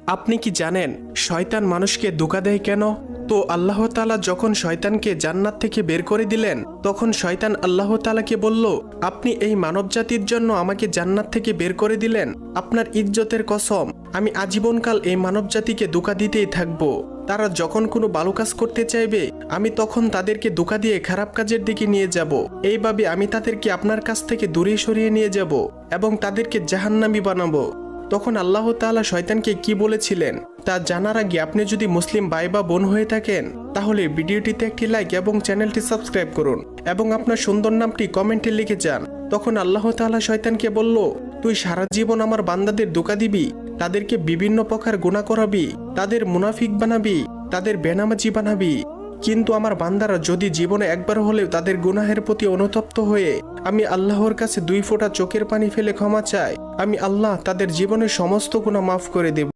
আপনি কি জানেন শয়তান মানুষকে ধোঁকা দেয় কেন? তো আল্লাহ তাআলা যখন শয়তানকে জান্নাত থেকে বের করে দিলেন, তখন শয়তান আল্লাহ তাআলাকে বলল, আপনি এই মানবজাতির জন্য আমাকে জান্নাত থেকে বের করে দিলেন, আপনার ইজ্জতের কসম, আমি আজীবনকাল এই মানবজাতিকে ধোঁকা দিতেই থাকবো। তারা যখন কোনো ভালো কাজ করতে চাইবে, আমি তখন তাদেরকে ধোঁকা দিয়ে খারাপ কাজের দিকে নিয়ে যাব। এইভাবে আমি তাদেরকে আপনার কাছ থেকে দূরে সরিয়ে নিয়ে যাব এবং তাদেরকে জাহান্নামী বানাবো। তখন আল্লাহ তাআলা শয়তানকে কি বলেছিলেন তা জানার আগে আপনি যদি মুসলিম ভাই বা বোন হয়ে থাকেন, তাহলে ভিডিওটিতে একটি লাইক এবং চ্যানেলটি সাবস্ক্রাইব করুন এবং আপনার সুন্দর নামটি কমেন্টে লিখে যান। তখন আল্লাহ তাআলা শয়তানকে বলল, তুই সারা জীবন আমার বান্দাদের ধোঁকা দিবি, তাদেরকে বিভিন্ন প্রকার গুনাহ করাবি, তাদের মুনাফিক বানাবি, তাদের বেনামাজি বানাবি। কিন্তু আমার বান্দারা যদি জীবনে একবার হলেও তাদের গুনাহের প্রতি অনুতপ্ত হয়ে আমি আল্লাহর কাছে 2 ফোঁটা চোখের পানি ফেলে ক্ষমা চায়, আমি আল্লাহ তাদের জীবনের সমস্ত গুনাহ মাফ করে দেব।